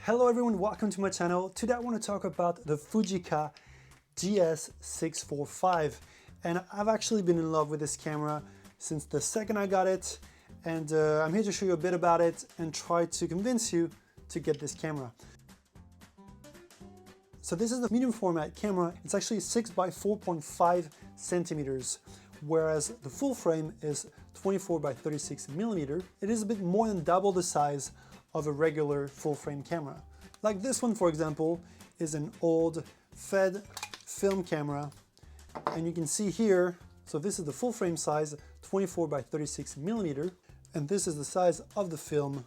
Hello everyone, welcome to my channel. Today I want to talk about the Fujica GS645, and I've actually been in love with this camera since the second I got it, and I'm here to show you a bit about it and try to convince you to get this camera. So this is the medium format camera. It's actually 6 by 4.5 centimeters, whereas the full frame is 24 by 36 millimeter. It is a bit more than double the size of a regular full frame camera. Like this one, for example, is an old Fed film camera, and you can see here, so this is the full frame size, 24 by 36 millimeter, and this is the size of the film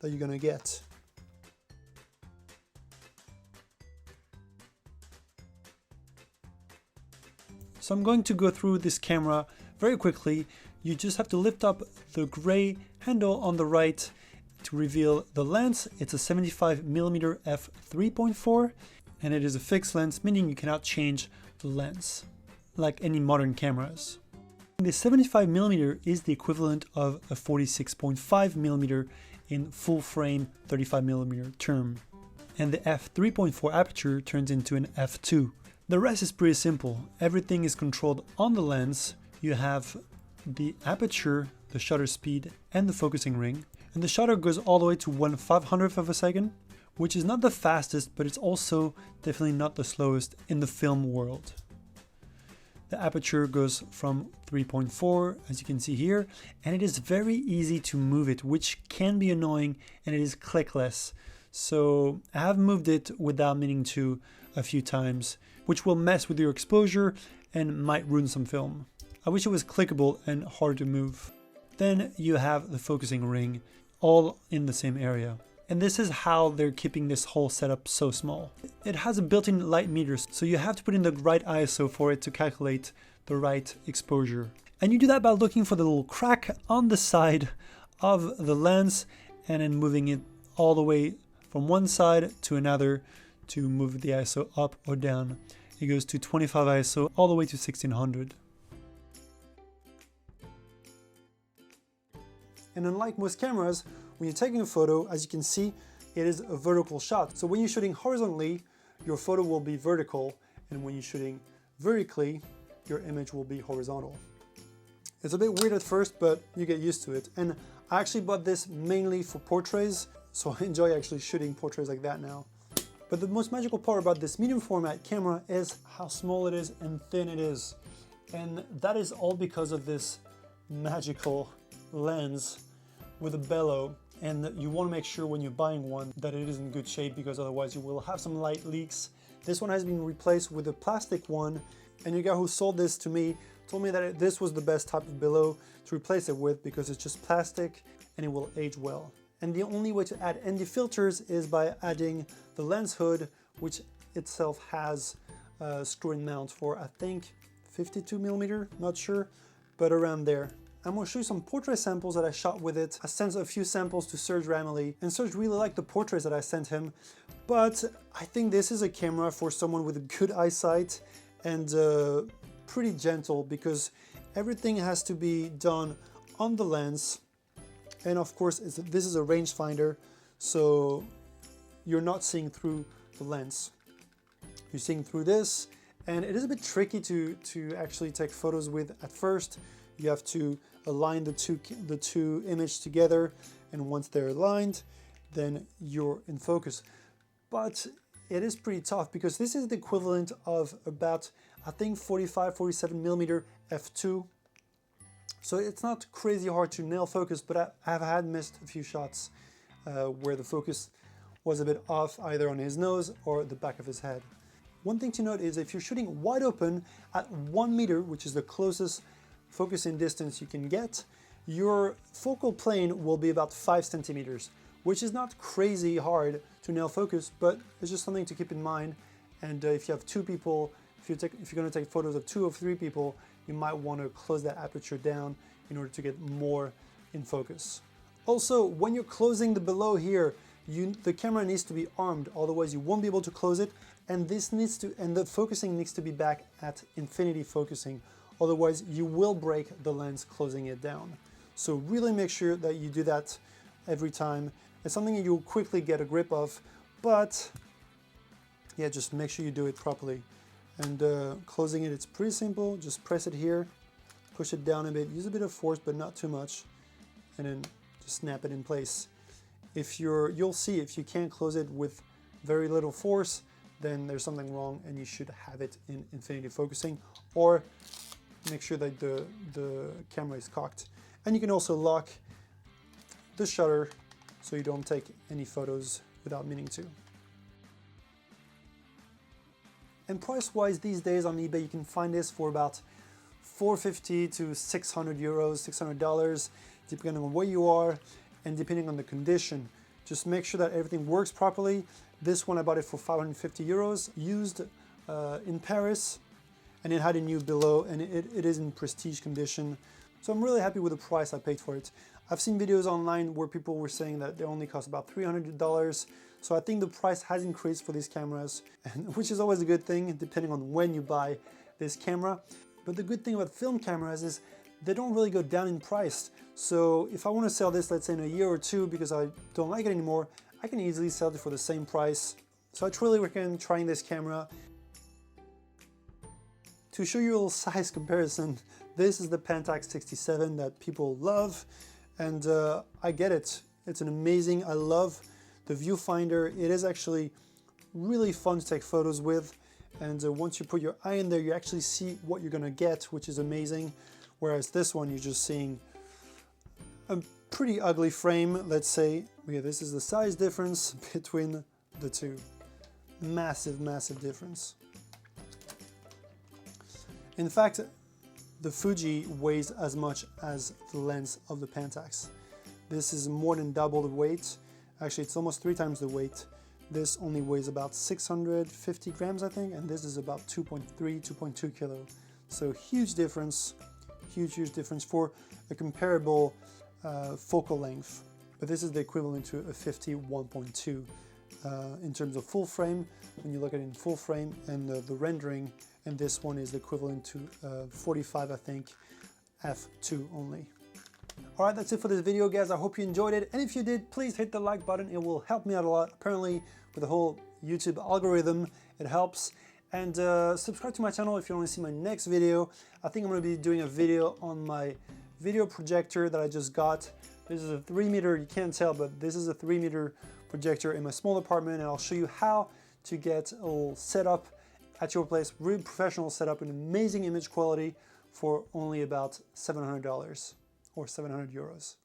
that you're gonna get. So I'm going to go through this camera very quickly. You just have to lift up the gray handle on the right to reveal the lens. It's a 75mm f3.4, and it is a fixed lens, meaning you cannot change the lens like any modern cameras. The 75mm is the equivalent of a 46.5mm in full frame 35mm term, and the f3.4 aperture turns into an f2. The rest is pretty simple. Everything is controlled on the lens. You have the aperture, the shutter speed, and the focusing ring. And the shutter goes all the way to 1/500th of a second, which is not the fastest, but it's also definitely not the slowest in the film world. The aperture goes from 3.4, as you can see here, and it is very easy to move it, which can be annoying, and it is clickless. So I have moved it without meaning to a few times, which will mess with your exposure and might ruin some film. I wish it was clickable and hard to move. Then you have the focusing ring, all in the same area. And this is how they're keeping this whole setup so small. It has a built-in light meter, so you have to put in the right ISO for it to calculate the right exposure. And you do that by looking for the little crack on the side of the lens and then moving it all the way from one side to another to move the ISO up or down. It goes to 25 ISO all the way to 1600. And unlike most cameras, when you're taking a photo, as you can see, it is a vertical shot. So when you're shooting horizontally, your photo will be vertical, and when you're shooting vertically, your image will be horizontal. It's a bit weird at first, but you get used to it. And I actually bought this mainly for portraits, so I enjoy actually shooting portraits like that now. But the most magical part about this medium format camera is how small it is and thin it is. And that is all because of this magical lens with a bellow, and you want to make sure when you're buying one that it is in good shape, because otherwise you will have some light leaks. This one has been replaced with a plastic one, and the guy who sold this to me told me that this was the best type of bellow to replace it with because it's just plastic and it will age well. And the only way to add ND filters is by adding the lens hood, which itself has a screw-in mount for, I think, 52mm, not sure, but around there. I'm going to show you some portrait samples that I shot with it. I sent a few samples to Serge Ramilly, and Serge really liked the portraits that I sent him, but I think this is a camera for someone with good eyesight and pretty gentle, because everything has to be done on the lens. And of course, this is a rangefinder, so you're not seeing through the lens. You're seeing through this, and it is a bit tricky to actually take photos with at first. You have to align the two images together, and once they're aligned, then you're in focus. But it is pretty tough because this is the equivalent of about, I think, 47mm f2. So it's not crazy hard to nail focus, but I have had missed a few shots where the focus was a bit off, either on his nose or the back of his head. One thing to note is if you're shooting wide open at 1 meter, which is the closest focusing distance you can get, your focal plane will be about 5 centimeters, which is not crazy hard to nail focus, but it's just something to keep in mind. And if you have two people, if you're going to take photos of 2 or 3 people, you might want to close that aperture down in order to get more in focus. Also, when you're closing the below here, the camera needs to be armed, otherwise you won't be able to close it, and the focusing needs to be back at infinity focusing. Otherwise, you will break the lens closing it down. So really make sure that you do that every time. It's something you'll quickly get a grip of but yeah, just make sure you do it properly. And closing it, it's pretty simple. Just press it here, push it down a bit, use a bit of force, but not too much, and then just snap it in place. You'll see if you can't close it with very little force, then there's something wrong and you should have it in infinity focusing, or make sure that the camera is cocked. And you can also lock the shutter so you don't take any photos without meaning to. And price-wise, these days on eBay, you can find this for about 450 to 600 euros, $600, depending on where you are and depending on the condition. Just make sure that everything works properly. This one, I bought it for 550 euros, used in Paris, and it had a new below, and it is in prestige condition. So I'm really happy with the price I paid for it. I've seen videos online where people were saying that they only cost about $300. So I think the price has increased for these cameras, which is always a good thing, depending on when you buy this camera. But the good thing about film cameras is they don't really go down in price. So if I want to sell this, let's say in a year or two, because I don't like it anymore, I can easily sell it for the same price. So I truly recommend trying this camera. To show you a little size comparison, this is the Pentax 67 that people love, and I get it. It's an amazing, I love the viewfinder. It is actually really fun to take photos with, and once you put your eye in there, you actually see what you're gonna get, which is amazing. Whereas this one, you're just seeing a pretty ugly frame, let's say. Yeah, this is the size difference between the two. Massive, massive difference. In fact, the Fuji weighs as much as the lens of the Pentax. This is more than double the weight. Actually, it's almost 3 times the weight. This only weighs about 650 grams, I think, and this is about 2.3, 2.2 kilo. So huge difference, huge difference for a comparable focal length. But this is the equivalent to a 51.2 in terms of full frame, when you look at it in full frame, and the rendering, and this one is equivalent to 45, I think, f2 only. All right, that's it for this video, guys. I hope you enjoyed it, and if you did, please hit the like button. It will help me out a lot. Apparently, with the whole YouTube algorithm, it helps. And subscribe to my channel if you want to see my next video. I think I'm going to be doing a video on my video projector that I just got. This is a 3 meter, you can't tell, but this is a 3 meter projector in my small apartment, and I'll show you how to get a little setup at your place, really professional setup, and amazing image quality for only about $700 or 700 euros.